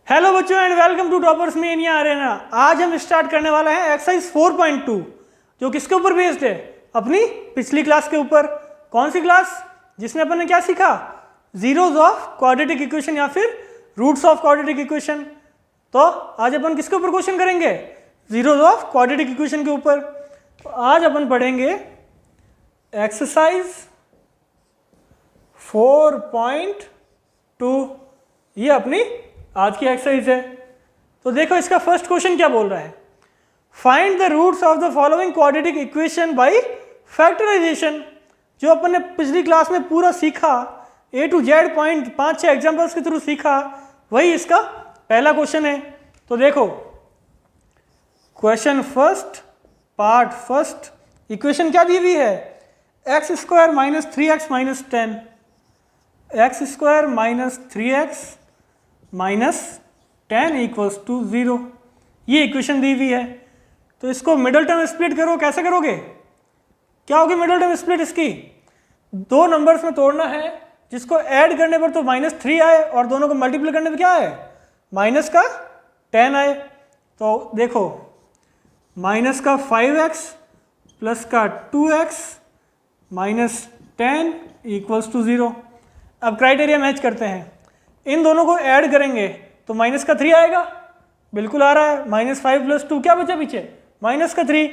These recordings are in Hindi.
हेलो बच्चों एंड वेलकम टू टॉपर्स में इंडिया अरेना। आज हम स्टार्ट करने वाला है एक्सरसाइज 4.2 जो किसके ऊपर बेस्ड है, अपनी पिछली क्लास के ऊपर। कौन सी क्लास जिसमें अपन ने क्या सीखा, जीरोज ऑफ क्वाड्रेटिक इक्वेशन या फिर रूट्स ऑफ क्वाड्रेटिक इक्वेशन। तो आज अपन किसके ऊपर क्वेश्चन करेंगे, जीरोज ऑफ क्वाड्रेटिक इक्वेशन के ऊपर। तो आज अपन पढ़ेंगे एक्सरसाइज 4.2, ये अपनी आज की एक्सरसाइज है। तो देखो इसका फर्स्ट क्वेश्चन क्या बोल रहा है, find the roots of the following quadratic equation by factorisation. जो अपन ने पिछली क्लास में पूरा सीखा, A to Z point 5-6 examples के थ्रू सीखा, वही इसका पहला क्वेश्चन है। तो देखो question first, part first, equation क्या दी हुई है, x square minus 3x minus 10, x square minus 3x minus 10 equals to 0, ये इक्वेशन दी हुई है। तो इसको मिडल टर्म स्प्लिट करो, कैसे करोगे, क्या होगी मिडल टर्म स्प्लिट इसकी, दो नंबर्स में तोड़ना है, जिसको ऐड करने पर तो -3 आए और दोनों को मल्टीप्लाई करने पर क्या आए, माइनस का 10 आए। तो देखो माइनस का 5x प्लस का 2x माइनस 10 इक्वल्स टू 0। अब क्राइटेरिया मैच करते हैं, इन दोनों को ऐड करेंगे तो माइनस का 3 आएगा, बिल्कुल आ रहा है, -5 + 2 क्या बचा पीछे, -3।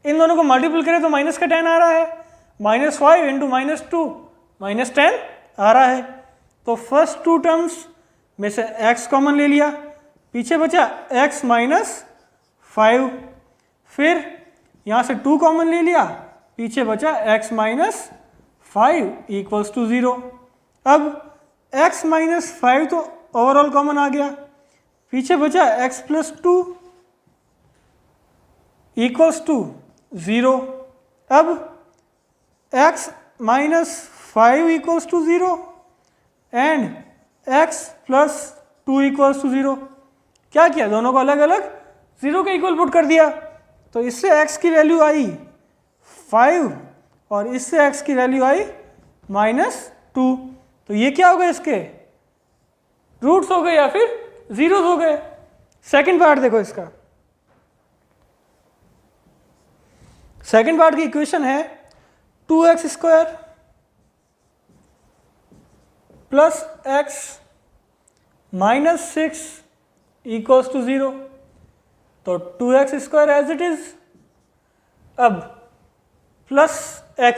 इन दोनों को मल्टीपल करें तो माइनस का 10 आ रहा है, -5 × -2 -10 आ रहा है। तो फर्स्ट टू टर्म्स में से x कॉमन ले लिया, पीछे बचा x माइनस 5, फिर यहाँ से 2 कॉमन ले लिया, पीछे बचा x माइनस 5 इक्वल्स टू 0। अब x माइनस 5 तो ओवरऑल कॉमन आ गया, पीछे बचा x प्लस 2 इक्वल्स टू 0। अब x minus 5 equals to 0 and x plus 2 equals to 0। क्या किया, दोनों को अलग अलग 0 के इक्वल पुट कर दिया। तो इससे x की वैल्यू आई 5 और इससे x की वैल्यू आई -2। तो ये क्या हो गए, इसके रूट्स हो गए या फिर जीरोस हो गए। सेकंड पार्ट देखो इसका, सेकंड पार्ट की इक्वेशन है 2x square plus x minus 6 equals to 0। तो 2x square as it is, अब प्लस x,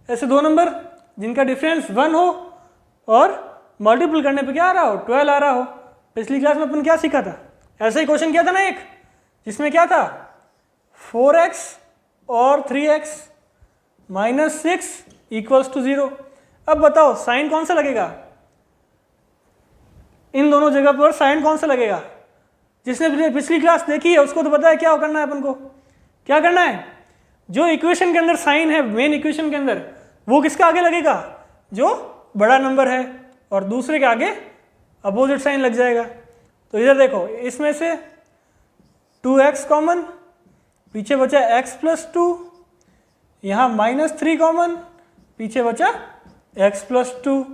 ऐसे दो नंबर जिनका डिफरेंस 1 हो और मल्टीपल करने पे क्या आ रहा हो, 12 आ रहा हो। पिछली क्लास में अपन क्या सीखा था, ऐसा ही क्वेश्चन किया था ना एक, जिसमें क्या था 4x और 3x माइनस 6 इक्वल्स टू 0। अब बताओ साइन कौन सा लगेगा, इन दोनों जगह पर साइन कौन सा लगेगा। जिसने पिछली क्लास देखी है उसको तो पता है क्या करना है, अपन को क्या करना है, जो इक्वेशन के अंदर साइन है मेन इक्वेशन के अंदर, वो किसका आगे लगेगा, जो बड़ा नंबर है, और दूसरे के आगे अपोजिट साइन लग जाएगा। तो इधर देखो, इसमें से 2x कॉमन, पीछे बचा x प्लस 2, यहाँ -3 कॉमन, पीछे बचा x प्लस 2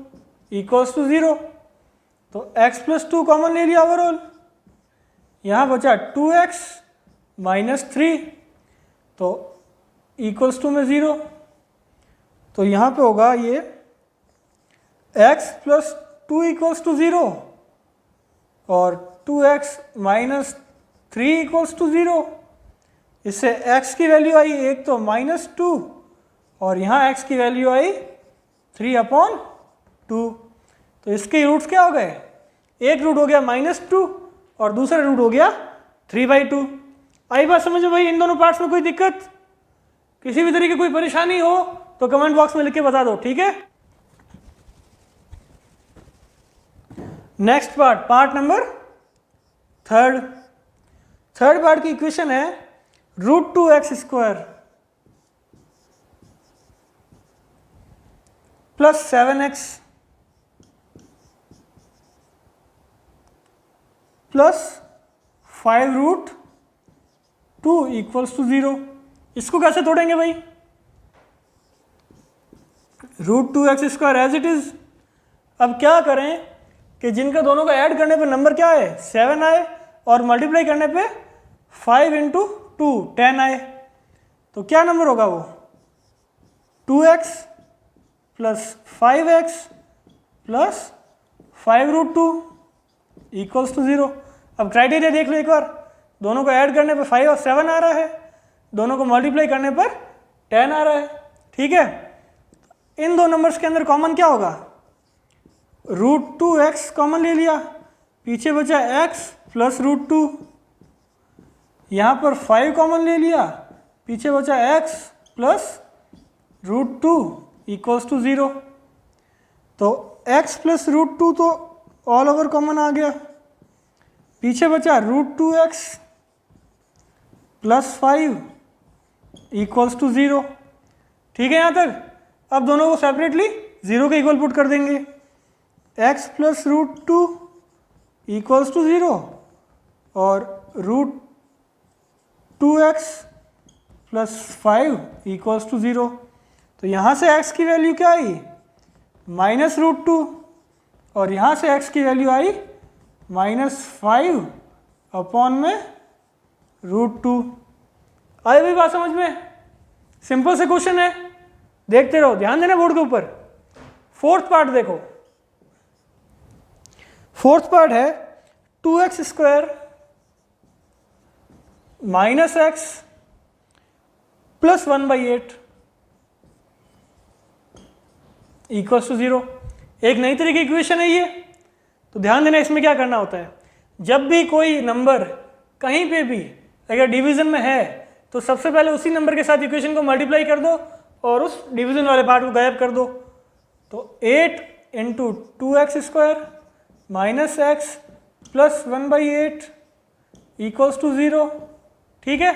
इक्वल्स टू 0। तो x प्लस 2 कॉमन ले लिया ओवरऑल, यहाँ बचा 2x माइनस 3, तो इक्वल्स टू में 0। तो यहाँ पे होगा ये x प्लस 2 इक्वल्स टू 0 और 2x माइनस 3 इक्वल्स टू 0। इससे x की वैल्यू आई एक तो -2 और यहाँ x की वैल्यू आई 3/2। तो इसके रूट्स क्या हो गए, एक रूट हो गया -2 और दूसरा रूट हो गया 3/2। आई बात समझो भाई, इन दोनों पार्ट्स में कोई दिक्कत, किसी भी तरीके की कोई परेशानी हो तो कमेंट बॉक्स में लिख के बता दो, ठीक है। Next part, part number third part की इक्वेशन है √2x square plus 7x plus 5√2 equals to 0। इसको कैसे तोड़ेंगे भाई, √2x square as it is. अब क्या करें कि जिनका दोनों का ऐड करने पे नंबर क्या आए 7 आए और मल्टीप्लाई करने पे 5 इंटू 2 10 आए, तो क्या नंबर होगा वो 2x plus 5x plus 5√2 equals to 0। अब क्राइटेरिया देख लो एक बार, दोनों को ऐड करने पे 5 और 7 आ रहा है, दोनों को मल्टीप्लाई करने पर 10 आ रहा है। ठीक है, इन दो नंबर्स के अंदर कॉमन क्या होगा, √2x कॉमन ले लिया, पीछे बचा x प्लस √2, यहाँ पर 5 कॉमन ले लिया, पीछे बचा x प्लस √2 इक्वल्स टू 0। तो x प्लस √2 तो ऑल ओवर कॉमन आ गया, पीछे बचा √2x प्लस 5 इक्वल्स टू 0। ठीक है यहाँ तक। अब दोनों को सेपरेटली 0 के इक्वल पुट कर देंगे, x प्लस √2 इक्वल्स टू 0 और √2x प्लस 5 इक्वल्स टू 0। तो यहाँ से x की वैल्यू क्या आई माइनस √2 और यहाँ से x की वैल्यू आई -5 अपॉन में √2। आई भी बात समझ में? सिंपल से क्वेश्चन है, देखते रहो, ध्यान देना बोर्ड के ऊपर। फोर्थ पार्ट देखो, फोर्थ पार्ट है 2x square minus x plus 1/8 equals to 0। एक नई तरह की इक्वेशन है ये। तो ध्यान देना, इसमें क्या करना होता है, जब भी कोई नंबर कहीं पे भी अगर डिवीजन में है तो सबसे पहले उसी नंबर के साथ इक्वेशन को मल्टीप्लाई कर दो और उस डिवीजन वाले पार्ट को गायब कर दो। तो 8 into 2x square minus x plus 1/8 equals to 0। ठीक है,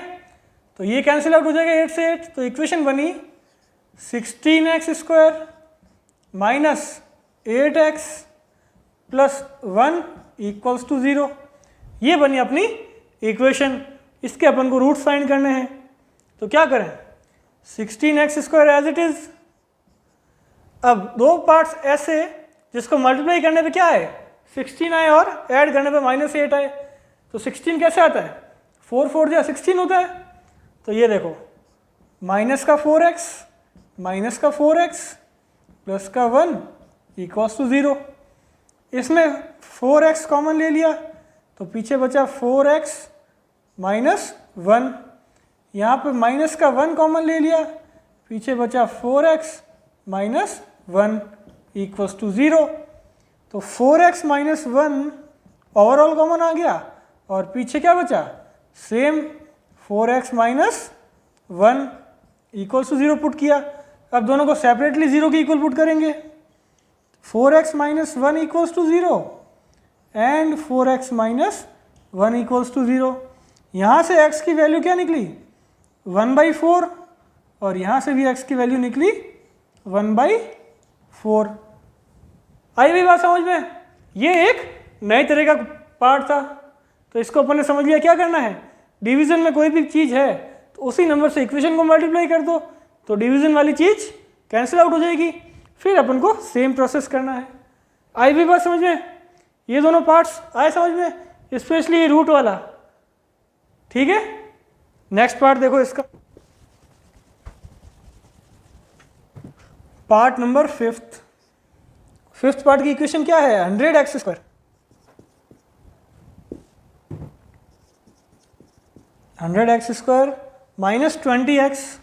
तो ये कैंसिल आउट हो जाएगा 8 से 8, तो इक्वेशन बनी 16x square minus 8x plus 1 equals to 0। ये बनी अपनी इक्वेशन। इसके अपन को रूट्स फाइंड करने हैं, तो क्या करें, 16x square as it is. अब दो पार्ट्स ऐसे जिसको मल्टीप्लाई करने पे क्या है 16 आए और ऐड करने पे -8 आए, तो 16 कैसे आता है 4 4 जा 16 होता है। तो ये देखो माइनस का 4x माइनस का 4x प्लस का 1 इक्वल्स टू 0। इसमें 4x कॉमन ले लिया तो पीछे बचा 4x माइनस 1, यहाँ पे माइनस का 1 कॉमन ले लिया, पीछे बचा 4x माइनस 1 इक्वल्स टू 0। तो 4x माइनस 1 ओवरऑल कॉमन आ गया और पीछे क्या बचा same 4x minus 1 equals to 0 put किया। अब दोनों को सेपरेटली 0 के इक्वल पुट करेंगे, 4x minus 1 equals to 0 and 4x minus 1 equals to 0। यहाँ से x की वैल्यू क्या निकली 1/4 और यहाँ से भी x की वैल्यू निकली 1/4। आई भी बात समझ में? ये एक नए तरह का पार्ट था, तो इसको अपन ने समझ लिया। क्या करना है, डिवीजन में कोई भी चीज़ है तो उसी नंबर से इक्वेशन को मल्टीप्लाई कर दो, तो डिवीजन वाली चीज़ कैंसिल आउट हो जाएगी। फिर अपन को सेम प्रोसेस करना है। आई भी बात समझ में? ये दोनों पार्ट्स आए समझ में, स्पेशली ये रूट वाला। ठीक है, नेक्स्ट पार्ट देखो इसका, पार्ट नंबर फिफ्थ पार्ट की इक्वेशन क्या है 100x square 100x square minus 20x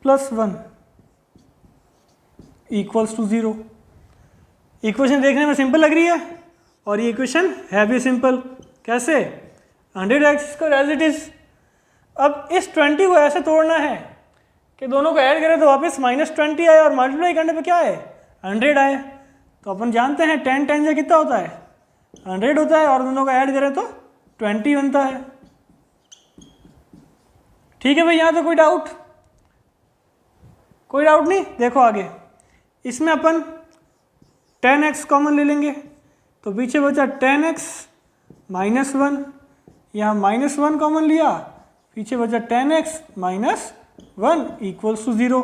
plus 1 equals to 0। Equation देखने में सिंपल लग रही है और ये इक्वेशन है भी सिंपल। कैसे, 100x square as it is. अब इस 20 को ऐसे तोड़ना है कि दोनों को ऐड करें तो वापस -20 आए और मल्टीप्लाई करने पे क्या आए 100 आए। तो अपन जानते हैं 10 10 से कितना होता है 100 होता है और दोनों को ऐड करें तो 20 बनता है। ठीक है भाई, यहाँ तो कोई डाउट नहीं। देखो आगे, इसमें अपन 10x कॉमन ले लेंगे तो पीछे बचा 10x माइनस 1, यहाँ -1 कॉमन लिया, पीछे बचा 10x माइनस 1 इक्वल्स टू 0।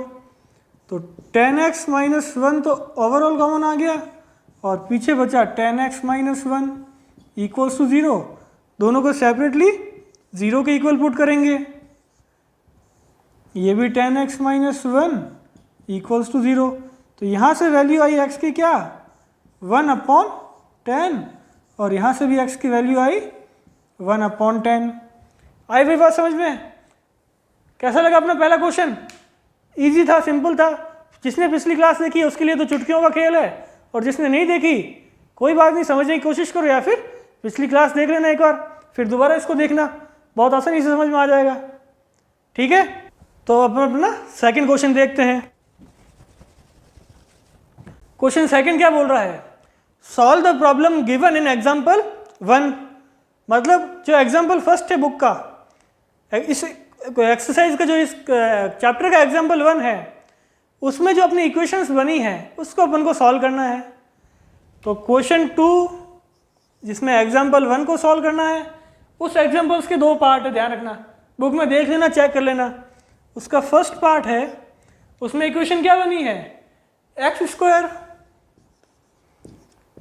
तो 10x माइनस 1 तो ओवरऑल कॉमन आ गया और पीछे बचा 10x माइनस 1 इक्वल्स टू 0। दोनों को सेपरेटली 0 के इक्वल पुट करेंगे। ये भी 10x माइनस 1 इक्वल्स टू 0। तो यहाँ से वैल्यू आई x की क्या 1/10 और यहाँ से भी x की वैल्यू आई 1/10। आई भाई बात समझ में? कैसा लगा अपना पहला क्वेश्चन? इजी था, सिंपल था। जिसने पिछली क्लास देखी उसके लिए तो चुटकियों का खेल है, और जिसने नहीं देखी कोई बात नहीं, समझने की कोशिश करो या फिर पिछली क्लास देख लेना एक बार, फिर दोबारा इसको देखना, बहुत आसानी से समझ में आ जाएगा। ठीक है, तो अपन अपना सेकंड क्वेश्चन देखते हैं। क्वेश्चन सेकंड क्या बोल रहा है? Solve the problem given in example 1। मतलब जो एग्जाम्पल फर्स्ट है बुक का, इस एक्सरसाइज का जो इस चैप्टर का एग्जाम्पल 1 है, उसमें जो अपनी इक्वेशंस बनी है उसको अपन को सॉल्व करना है। तो क्वेश्चन 2 जिसमें एग्जाम्पल 1 को सॉल्व करना है, उस एग्जाम्पल्स के 2 पार्ट है, ध्यान रखना, बुक में देख लेना, चेक कर लेना। उसका फर्स्ट पार्ट है, उसमें इक्वेशन क्या बनी है? x²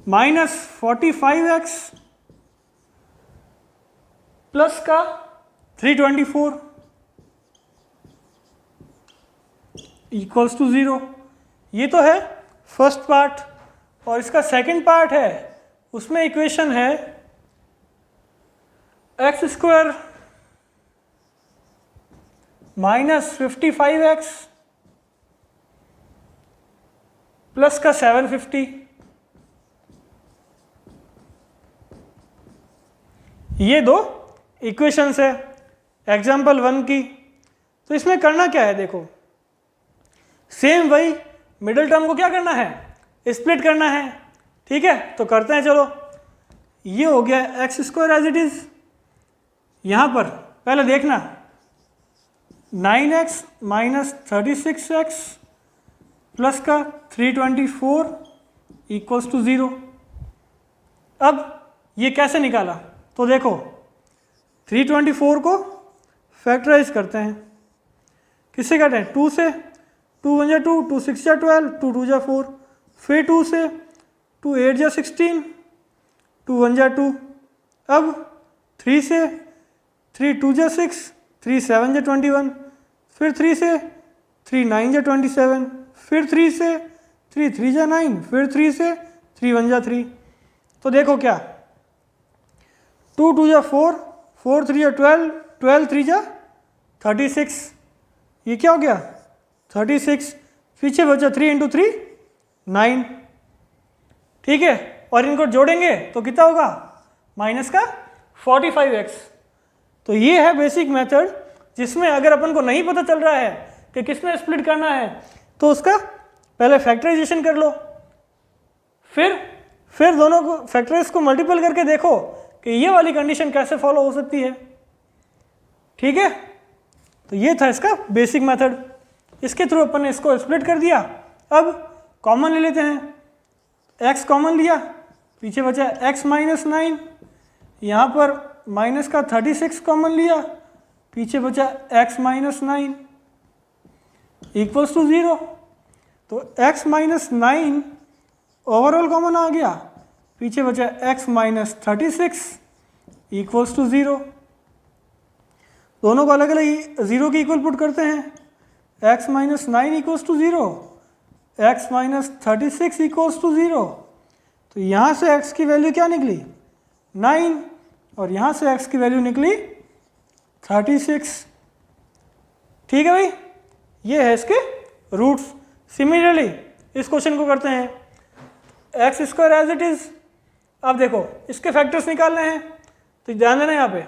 माइनस 45x प्लस का 324 इक्वल्स टू 0। ये तो है फर्स्ट पार्ट। और इसका सेकंड पार्ट है, उसमें इक्वेशन है x² माइनस 55x प्लस का 750। ये 2 इक्वेशंस है एग्जाम्पल 1 की। तो इसमें करना क्या है? देखो, सेम वही मिडिल टर्म को क्या करना है? स्प्लिट करना है। ठीक है, तो करते हैं, चलो। ये हो गया x² एज इट इज। यहाँ पर पहले देखना 9x माइनस 36x प्लस का 324 इक्वल्स टू 0। अब ये कैसे निकाला? तो देखो 324 को फैक्टराइज करते हैं। किससे करते हैं? 2 से। 2 1 जा 2, 2 6 जा 12, 2 2 जा 4, फिर 2 से, 2 8 जा 16, 2 1 जा 2। अब 3 से, 3 2 जा 6, 3 7 जा 21, फिर 3 से, 3 9 जा 27, फिर 3 से, 3 3 जा 9, फिर 3 से, 3 1 जा 3। तो देखो क्या, 2 2 जा 4, 4 3 जा 12, 12 3 जा 36। ये क्या हो गया? 36। पीछे बचा 3 इंटू 3 9। ठीक है, और इनको जोड़ेंगे तो कितना होगा? माइनस का 45x। तो ये है बेसिक मेथड, जिसमें अगर अपन को नहीं पता चल रहा है कि किस में स्प्लिट करना है, तो उसका पहले फैक्टराइजेशन कर लो, फिर दोनों को फैक्टराइज को मल्टीपल करके देखो कि ये वाली कंडीशन कैसे फॉलो हो सकती है। ठीक है, तो ये था इसका बेसिक मेथड। इसके थ्रू अपन ने इसको स्प्लिट कर दिया। अब कॉमन ले लेते हैं, x कॉमन लिया, पीछे बचा x माइनस 9, यहाँ पर माइनस का 36 कॉमन लिया, पीछे बचा x माइनस 9 इक्वल्स टू 0। तो x माइनस 9 ओवरऑल कॉमन आ गया, पीछे बचा x माइनस 36 इक्वल्स टू 0। दोनों को अलग अलग 0 के इक्वल पुट करते हैं। x minus 9 equals to 0, x minus 36 equals to 0। तो यहाँ से x की वैल्यू क्या निकली? 9, और यहाँ से x की वैल्यू निकली 36। ठीक है भाई, ये है इसके रूट्स। सिमिलरली इस क्वेश्चन को करते हैं, x² एज इट इज। अब देखो इसके फैक्टर्स निकालने हैं, तो ध्यान देना यहाँ पे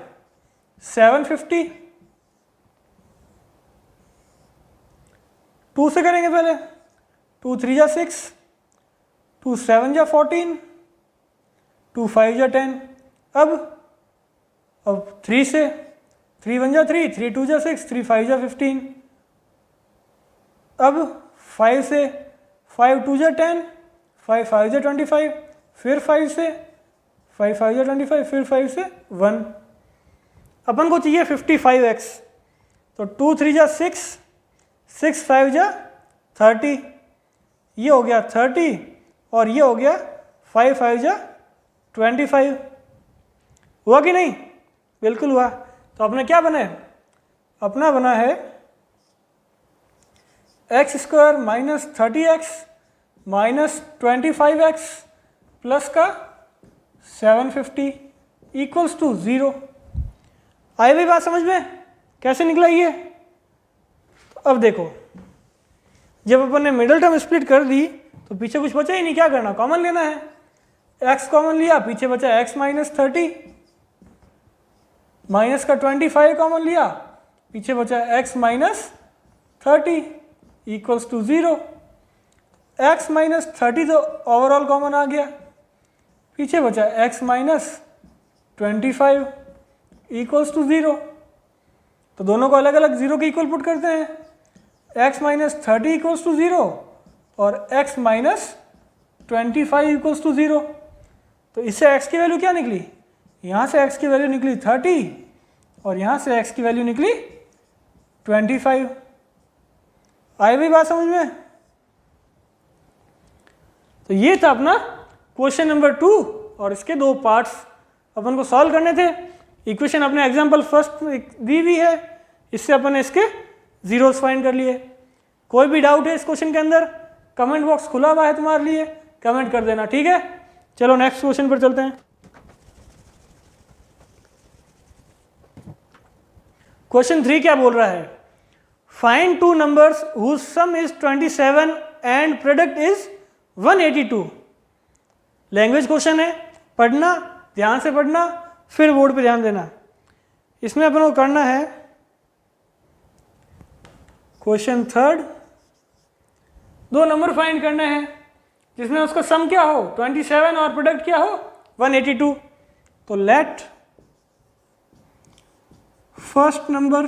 750, 2 से करेंगे पहले, 2 3 जा 6, 2 7 जा 14, 2 5 जा 10। अब 3 से, 3 1 जा 3, 3 2 जा 6, 3 5 जा 15। अब 5 से, 5 2 जा 10, 5 5 जा 25, फिर 5 से, 5 5 जा 25, फिर 5 से 1। अपन को चाहिए 55x, तो 2 3 जा 6, 6 5 जा 30, ये हो गया 30 और ये हो गया 5 5 जा 25। हुआ कि नहीं? बिल्कुल हुआ। तो अपने क्या बना है? अपना बना है x square minus 30x minus 25x plus का 750 इक्वल्स टू 0। आई भी बात समझ में? कैसे निकला ये? तो अब देखो, जब अपन ने मिडिल टर्म स्प्लिट कर दी तो पीछे कुछ बचा ही नहीं, क्या करना? कॉमन लेना है। x कॉमन लिया, पीछे बचा x माइनस 30, माइनस का 25 कॉमन लिया, पीछे बचा x minus 30 equals to 0। x minus 30 तो ओवरऑल कॉमन आ गया, पीछे बचा x माइनस 25 इक्वल्स टू 0। तो दोनों को अलग अलग 0 के इक्वल पुट करते हैं। x माइनस 30 इक्वल्स टू 0 और x माइनस 25 इक्वल्स टू 0। तो इससे x की वैल्यू क्या निकली? यहाँ से x की वैल्यू निकली 30 और यहाँ से x की वैल्यू निकली 25। आई भी बात समझ में? तो ये था अपना क्वेश्चन नंबर 2 और इसके 2 पार्ट्स अपन को सॉल्व करने थे। इक्वेशन अपने एग्जाम्पल फर्स्ट दी हुई है, इससे अपन ने इसके जीरोस फाइंड कर लिए। कोई भी डाउट है इस क्वेश्चन के अंदर, कमेंट बॉक्स खुला हुआ है तुम्हारे लिए, कमेंट कर देना, ठीक है? चलो नेक्स्ट क्वेश्चन पर चलते हैं। क्वेश्चन 3 क्या बोल रहा है? Find 2 numbers whose sum is 27 and product is 182। Language question है, पढ़ना, ध्यान से पढ़ना, फिर बोर्ड पे ध्यान देना। इसमें अपन को करना है क्वेश्चन 3, 2 नंबर फाइंड करने हैं जिसमें उसका सम क्या हो 27 और प्रोडक्ट क्या हो 182। तो let first number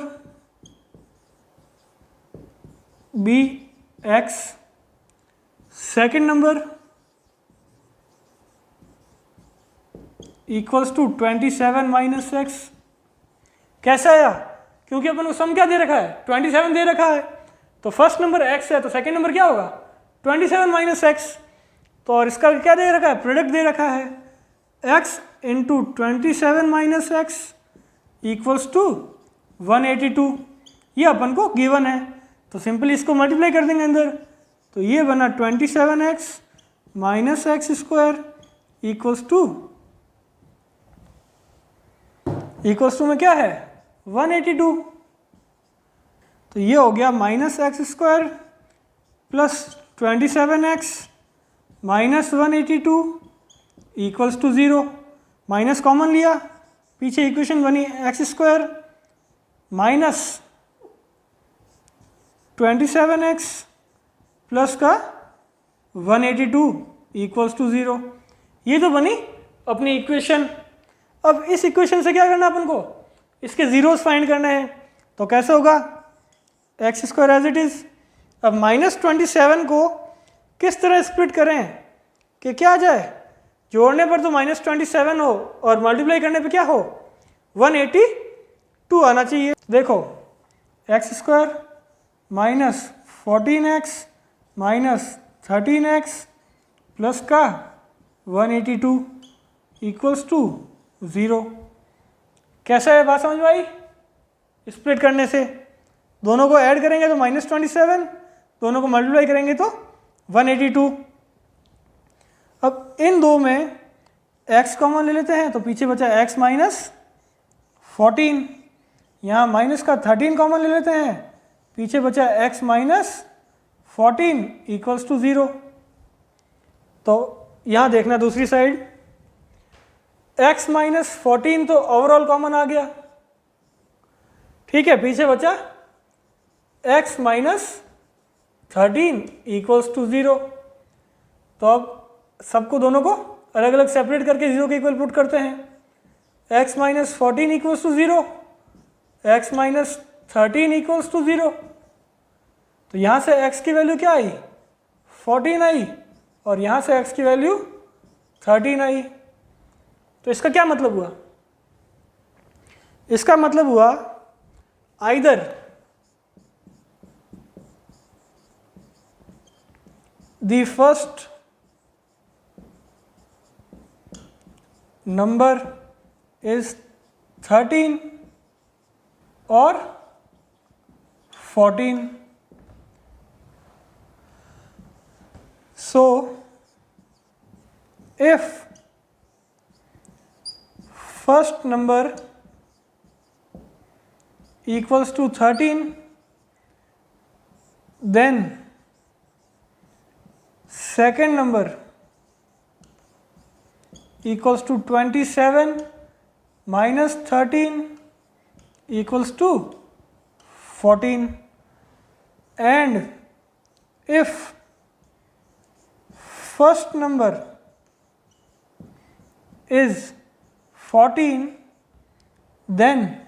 be x, second number equals to 27 minus x. कैसे आया? क्योंकि अपन को सम क्या दे रखा है? 27 दे रखा है। तो फर्स्ट नंबर x है तो सेकेंड नंबर क्या होगा? 27 माइनस एक्स। तो और इसका क्या दे रखा है? प्रोडक्ट दे रखा है x into 27 minus x equals to 182। ये अपन को गिवन है, तो सिंपली इसको मल्टीप्लाई कर देंगे अंदर। तो ये बना 27x minus x square equals to में क्या है 182। तो ये हो गया minus x square plus 27x minus 182 equals to 0। Minus common लिया, पीछे इक्वेशन बनी x square minus 27x plus का 182 इक्वल्स टू 0। ये तो बनी अपनी इक्वेशन। अब इस इक्वेशन से क्या करना अपन को? इसके जीरोस फाइंड करने हैं। तो कैसे होगा? X square as it is. अब माइनस 27 को किस तरह स्प्लिट करें कि क्या आ जाए? जोड़ने पर तो माइनस 27 हो और मल्टीप्लाई करने पे क्या हो 182 आना चाहिए। देखो x square minus 14x minus 13x plus का 182 इक्वल्स टू 0। कैसा है? बात समझ में आई? स्प्लिट करने से दोनों को ऐड करेंगे तो माइनस 27, दोनों को मल्टीप्लाई करेंगे तो 182। अब इन दो में x कॉमन ले लेते हैं तो पीछे बचा x माइनस 14, यहाँ माइनस का 13 कॉमन ले लेते हैं, पीछे बचा x माइनस 14 इक्वल्स टू 0। तो यहाँ देखना दूसरी साइड, x माइनस 14 तो ओवरऑल कॉमन आ गया, ठीक है, पीछे बचा x माइनस 13 इक्वल्स टू 0। तो अब सबको दोनों को अलग अलग सेपरेट करके 0 के इक्वल पुट करते हैं। x minus 14 equals to 0, x minus 13 equals to 0। तो यहाँ से x की वैल्यू क्या आई 14 आई और यहाँ से x की वैल्यू 13 आई। तो इसका क्या मतलब हुआ? इसका मतलब हुआ either the first number is 13 or 14. So if first number equals to 13, then second number equals to 27 minus 13 equals to 14. And if first number is 14, then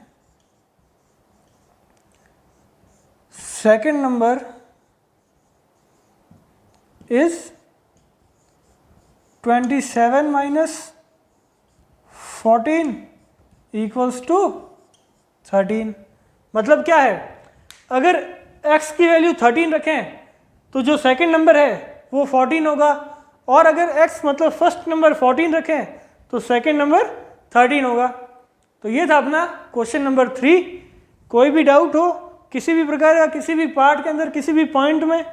second number is 27 minus 14 equals to 13। मतलब क्या है, अगर x की वैल्यू 13 रखें तो जो सेकंड नंबर है वो 14 होगा, और अगर x मतलब फर्स्ट नंबर 14 रखें तो सेकंड नंबर 13 होगा। तो ये था अपना क्वेश्चन नंबर 3। कोई भी डाउट हो किसी भी प्रकार का, किसी भी पार्ट के अंदर, किसी भी पॉइंट में,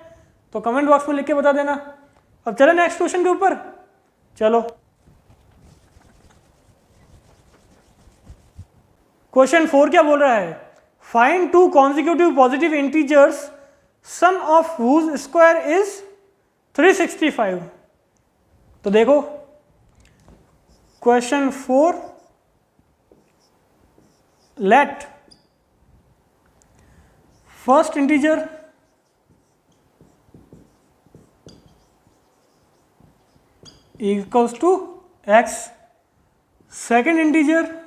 तो कमेंट बॉक्स में लिख के बता देना। अब चलो नेक्स्ट क्वेश्चन के ऊपर। चलो क्वेश्चन 4 क्या बोल रहा है, find two consecutive positive integers sum of whose square is 365। तो देखो question 4, let first integer equals to x, second integer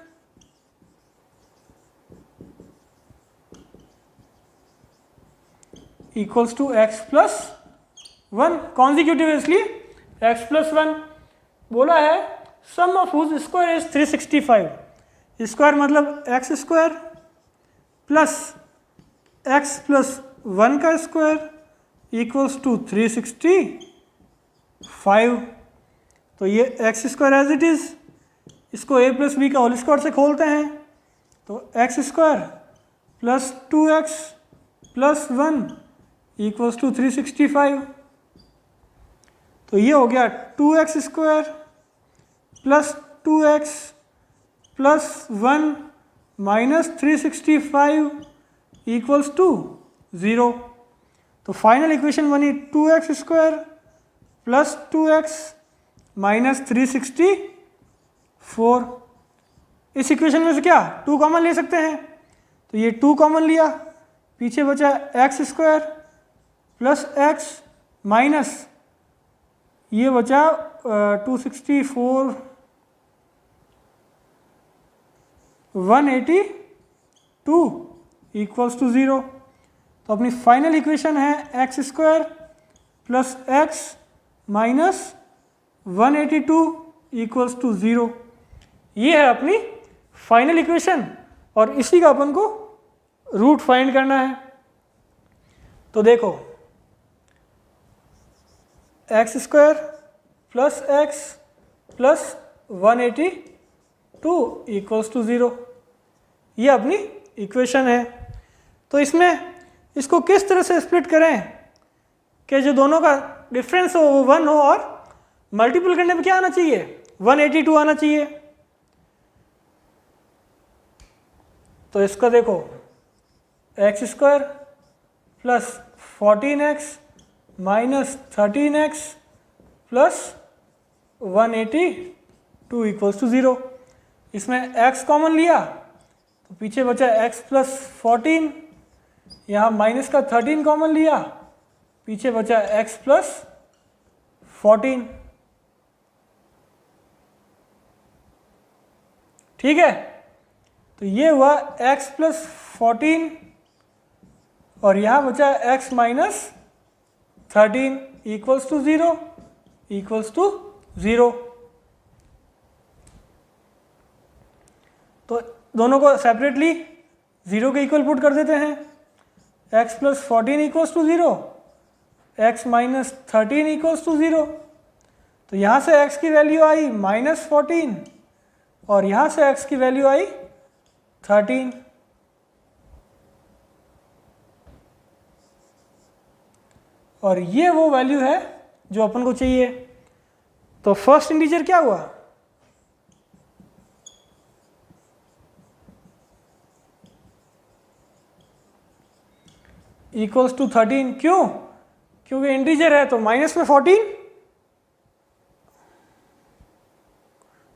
equals to x plus 1, consecutive इसलिए x plus 1 बोला है। Sum of whose square is 365, square मतलब x square plus x plus 1 का स्क्वायर इक्वल्स टू 365। तो ये x square as it is, इसको a प्लस बी का होल स्क्वायर से खोलते हैं तो x square plus 2x plus 1 equals to 365। तो ये हो गया 2x square plus 2x plus 1 minus 365 equals to 0। तो फाइनल इक्वेशन बनी 2x square plus 2x minus 364। इस इक्वेशन में से क्या 2 कॉमन ले सकते हैं, तो ये 2 कॉमन लिया, पीछे बचा x square plus x minus ये बचा 264 182 इक्वल्स टू 0। तो अपनी फाइनल इक्वेशन है x square plus x minus 182 equals to 0। ये है अपनी फाइनल इक्वेशन, और इसी का अपन को रूट फाइंड करना है। तो देखो x square plus x plus 182 equals to 0, ये अपनी इक्वेशन है। तो इसमें इसको किस तरह से स्प्लिट करें कि जो दोनों का डिफरेंस हो वो 1 हो, और मल्टीपल करने पे क्या आना चाहिए 182 आना चाहिए। तो इसका देखो x square plus 14x minus 13x plus 182 equals to 0। इसमें x कॉमन लिया तो पीछे बचा x प्लस 14, यहाँ माइनस का 13 कॉमन लिया, पीछे बचा x प्लस 14। ठीक है, तो ये हुआ x प्लस 14 और यहाँ बचा x minus 13 equals to 0 equals to 0। तो दोनों को सेपरेटली 0 के इक्वल पुट कर देते हैं। x plus 14 equals to 0 x minus 13 equals to 0। तो यहाँ से x की वैल्यू आई -14 और यहाँ से x की वैल्यू आई 13। और ये वो वैल्यू है जो अपन को चाहिए। तो फर्स्ट इंटीजर क्या हुआ? Equals to 13। क्यों? क्योंकि इंटीजर है तो माइनस में 14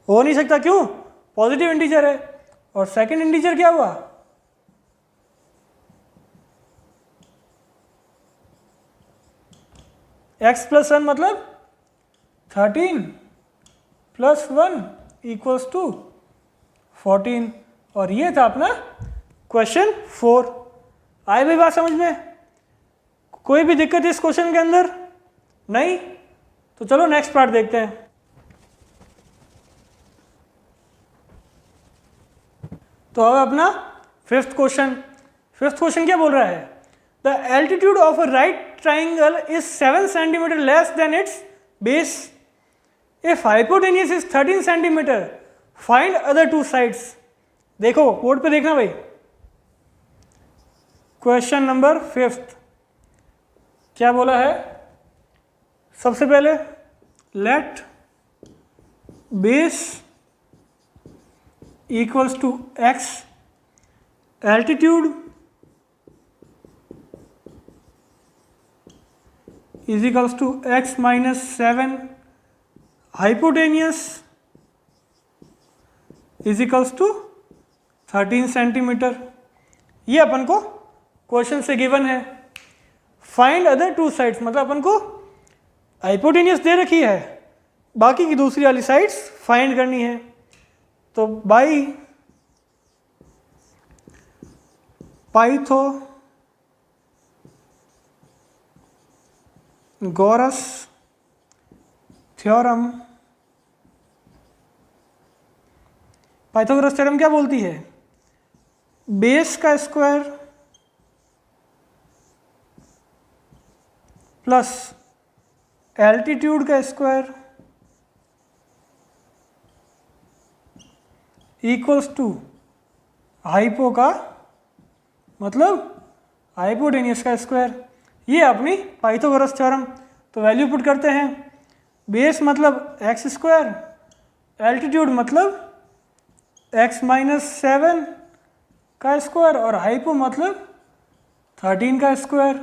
हो नहीं सकता। क्यों? पॉजिटिव इंटीजर है। और सेकंड इंटीजर क्या हुआ? x प्लस 1 मतलब 13 प्लस 1 इक्वल्स टू 14। और ये था अपना क्वेश्चन 4। आए भाई बात समझ में? कोई भी दिक्कत इस क्वेश्चन के अंदर? नहीं? तो चलो नेक्स्ट पार्ट देखते हैं। तो अब अपना फिफ्थ क्वेश्चन क्या बोल रहा है? The altitude of a right triangle is 7 centimetre less than it's base. If hypotenuse is 13 centimetre, find other two sides. देखो बोर्ड पे देखना भाई। क्वेश्चन नंबर 5 क्या बोला है? सबसे पहले let base equals to x, altitude is equals to x minus 7, hypotenuse is equals to 13 centimetre. ये अपन को क्वेश्चन से गिवन है। फाइंड अदर टू साइड्स मतलब अपन को हाइपोटेनियस दे रखी है, बाकी की दूसरी वाली साइड्स फाइंड करनी है। तो by Pythagoras theorem, Pythagoras theorem क्या बोलती है? बेस का स्क्वायर प्लस एल्टीट्यूड का स्क्वायर इक्वल्स टू हाइपो का मतलब हाइपोटेनियस का स्क्वायर। ये अपनी पाइथागोरस थ्योरम। तो वैल्यू पुट करते हैं। बेस मतलब एक्स स्क्वायर, एल्टीट्यूड मतलब x माइनस 7 का स्क्वायर और हाइपो मतलब 13 का स्क्वायर।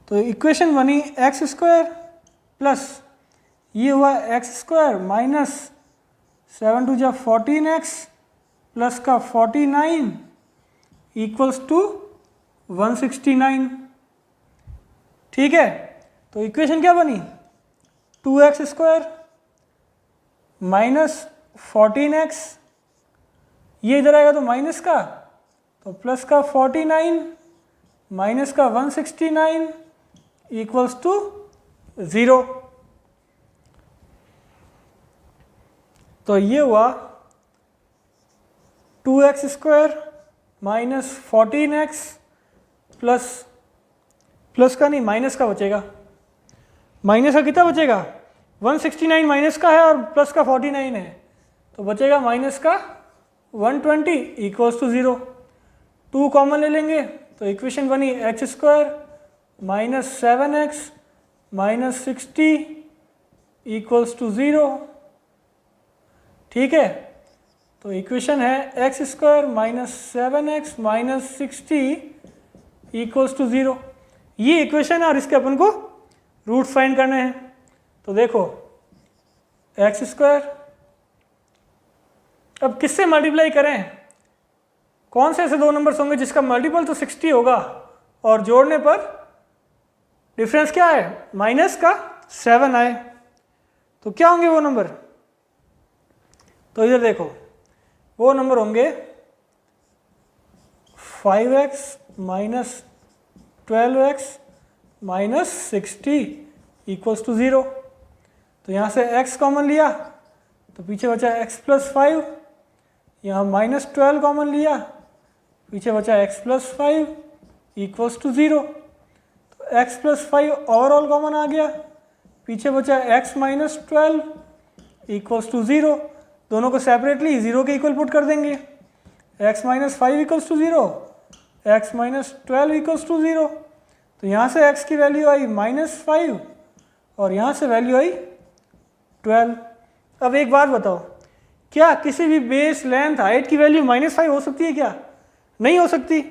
तो इक्वेशन बनी एक्स स्क्वायर प्लस ये हुआ एक्स स्क्वायर माइनस 7 टू जा 14x प्लस का 49 इक्वल्स टू 169। ठीक है, तो इक्वेशन क्या बनी? 2x स्क्वायर माइनस 14x, ये इधर आएगा तो माइनस का, तो प्लस का 49 माइनस का 169 इक्वल्स टू 0। तो ये हुआ 2x square minus 14x plus का नहीं माइनस का बचेगा। माइनस का कितना बचेगा? 169 माइनस का है और प्लस का 49 है, तो बचेगा माइनस का 120 इक्वल्स टू 0। 2 कॉमन ले लेंगे तो इक्वेशन बनी x square minus 7x minus 60 equals to 0। ठीक है, तो इक्वेशन है x square minus 7x minus 60 equals to 0। ये इक्वेशन है और इसके अपन को रूट फाइंड करने हैं। तो देखो एक्स स्क्वायर, अब किससे मल्टीप्लाई करें? कौन से ऐसे दो नंबर्स होंगे जिसका मल्टीपल तो 60 होगा और जोड़ने पर डिफरेंस क्या है? माइनस का 7 आए, तो क्या होंगे वो नंबर? तो इधर देखो वो नंबर होंगे 5x minus 12x minus 60 equals to 0। तो यहाँ से x कॉमन लिया तो पीछे बचा x प्लस 5, यहाँ माइनस 12 कॉमन लिया, पीछे बचा x प्लस 5 इक्वल्स टू 0। तो x प्लस 5 ओवरऑल कॉमन आ गया, पीछे बचा x माइनस 12 इक्वल्स टू 0। दोनों को सेपरेटली 0 के इक्वल पुट कर देंगे, x minus 5 equals to 0, x minus 12 equals to 0। तो यहाँ से x की वैल्यू आई -5 और यहाँ से वैल्यू आई 12। अब एक बात बताओ, क्या किसी भी बेस लेंथ हाइट की वैल्यू -5 हो सकती है क्या? नहीं हो सकती।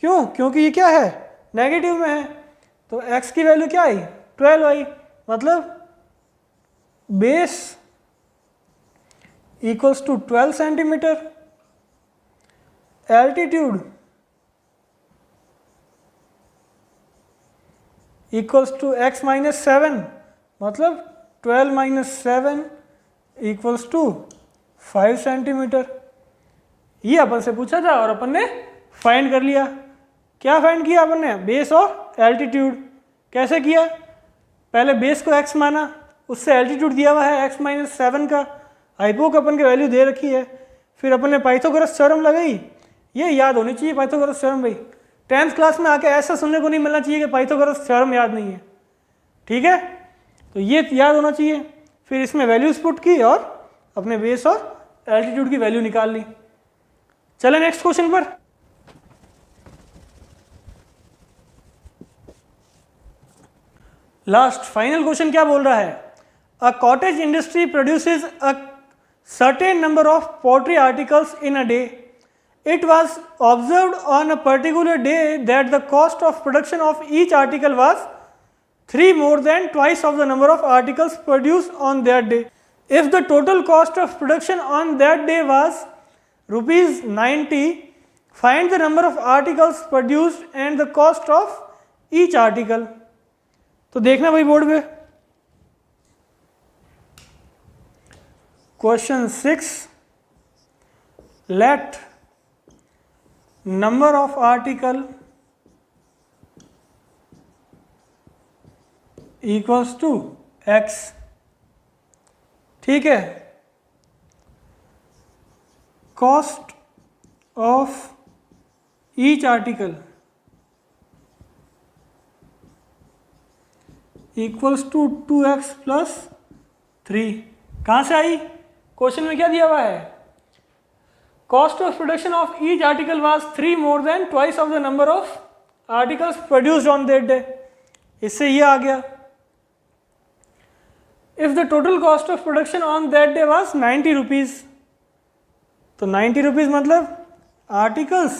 क्यों? क्योंकि ये क्या है, नेगेटिव में है। तो x की वैल्यू क्या आई, 12 आई। मतलब base equals to 12 centimetre, altitude equals to x minus 7, मतलब 12 माइनस 7 इक्वल्स टू 5 सेंटीमीटर। ये अपन से पूछा था और अपन ने फाइंड कर लिया। क्या फाइंड किया अपन ने, बेस और एल्टीट्यूड। कैसे किया, पहले बेस को x माना, उससे एल्टीट्यूड दिया हुआ है x माइनस 7 का, हाइपोक अपन की वैल्यू दे रखी है। फिर अपन ने पाइथागोरस थ्योरम लगाई। ये याद होनी चाहिए पाइथागोरस थ्योरम भाई, 10th क्लास में आके ऐसा सुनने को नहीं मिलना चाहिए कि पाइथागोरस थ्योरम याद नहीं है, ठीक है। तो ये याद होना चाहिए। फिर इसमें वैल्यूज पुट की और अपने बेस और एल्टीट्यूड की वैल्यू निकाल ली। चले नेक्स्ट क्वेश्चन पर। लास्ट फाइनल क्वेश्चन क्या बोल रहा है, a cottage industry produces a certain number of poultry articles in a day. It was observed on a particular day that the cost of production of each article was 3 more than twice of the number of articles produced on that day. If the total cost of production on that day was rupees 90, find the number of articles produced and the cost of each article. तो देखना भाई बोर्ड पे, question 6, let number of article equals to x, ठीक है। cost of each article equals to 2x plus 3। कहाँ से आई, क्वेश्चन में क्या दिया हुआ है, cost of production of each article was 3 more than twice of the number of articles produced on that day। इससे ये आ गया, if the total cost of production on that day was 90 rupees, तो 90 rupees मतलब articles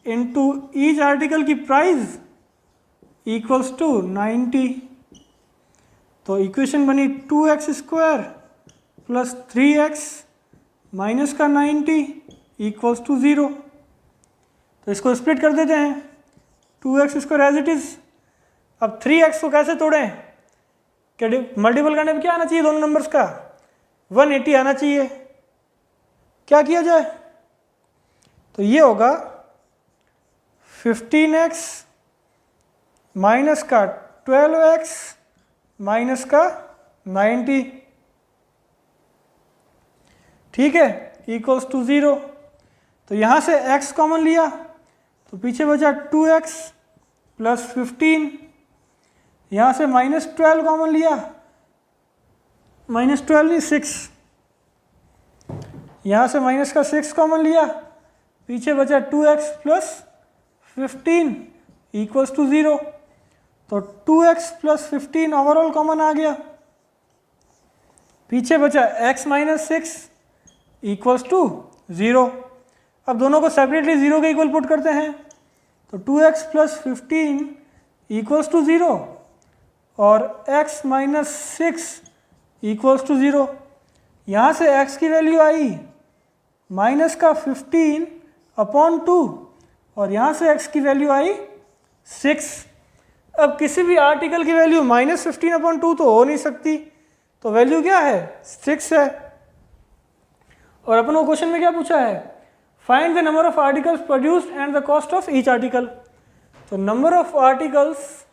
into each article की प्राइस equals to 90। तो इक्वेशन बनी 2x square plus 3x minus का 90 इक्वल्स टू 0। तो इसको स्प्लिट कर देते हैं, 2x square as it is. अब 3x को कैसे तोड़ें, क्या मल्टीपल करने पे क्या आना चाहिए दोनों नंबर्स का, 180 आना चाहिए। क्या किया जाए, तो ये होगा 15x माइनस का 12x माइनस का 90, ठीक है, इक्वल्स टू 0। तो यहाँ से x कॉमन लिया तो पीछे बचा 2x प्लस 15, यहाँ से -12 कॉमन लिया, -12 नहीं 6, यहाँ से माइनस का 6 कॉमन लिया, पीछे बचा 2x प्लस 15 इक्वल्स टू 0। तो 2x प्लस 15 ओवरऑल कॉमन आ गया, पीछे बचा x माइनस 6 इक्वल्स टू 0। अब दोनों को सेपरेटली 0 के इक्वल पुट करते हैं, तो 2x प्लस 15 इक्वल्स टू 0 और x माइनस 6 इक्वल्स टू 0। यहाँ से x की वैल्यू आई माइनस का 15 अपॉन 2 और यहाँ से x की वैल्यू आई 6। अब किसी भी आर्टिकल की वैल्यू -15 अपॉन 2 तो हो नहीं सकती, तो वैल्यू क्या है, 6 है। और अपन को क्वेश्चन में क्या पूछा है, find the number of articles produced and the cost of each article. तो number of articles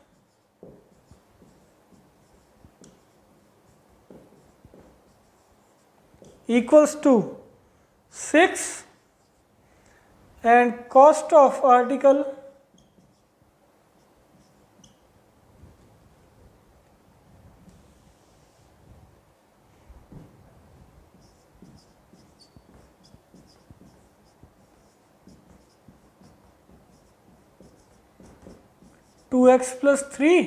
equals to 6 and cost of article 2x plus 3,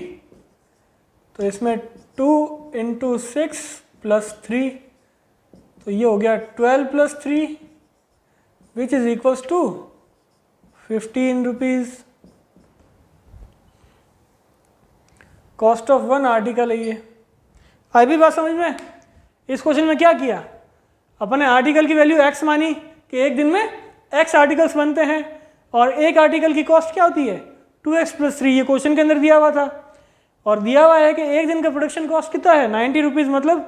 तो इसमें 2 इंटू 6 प्लस 3, तो ये हो गया 12 plus 3 which is equals to 15 rupees. Cost of one article है ये। आई भी बात समझ में? इस क्वेश्चन में क्या किया अपन ने, आर्टिकल की वैल्यू x मानी कि एक दिन में x आर्टिकल्स बनते हैं और एक आर्टिकल की कॉस्ट क्या होती है 2x प्लस 3, ये क्वेश्चन के अंदर दिया हुआ था। और दिया हुआ है कि एक दिन का प्रोडक्शन कॉस्ट कितना है 90 रुपीज़। मतलब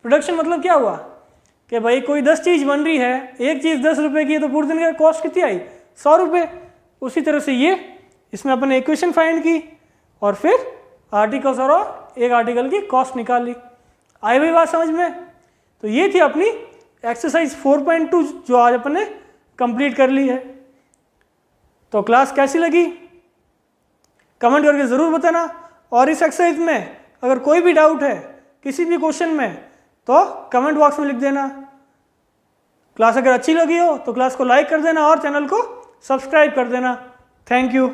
प्रोडक्शन मतलब क्या हुआ कि भाई कोई 10 चीज़ बन रही है, एक चीज़ 10 रुपये की है, तो पूरे दिन का कॉस्ट कितनी आई 100 रुपये। उसी तरह से ये इसमें अपन ने इक्वेशन फाइंड की और फिर आर्टिकल्स और एक आर्टिकल की कॉस्ट निकाल ली। आई हुई बात समझ में? तो ये थी अपनी एक्सरसाइज 4.2 जो आज अपन ने कंप्लीट कर ली है। तो क्लास कैसी लगी कमेंट करके ज़रूर बताना। और इस एक्सरसाइज में अगर कोई भी डाउट है किसी भी क्वेश्चन में तो कमेंट बॉक्स में लिख देना। क्लास अगर अच्छी लगी हो तो क्लास को लाइक कर देना और चैनल को सब्सक्राइब कर देना। Thank you.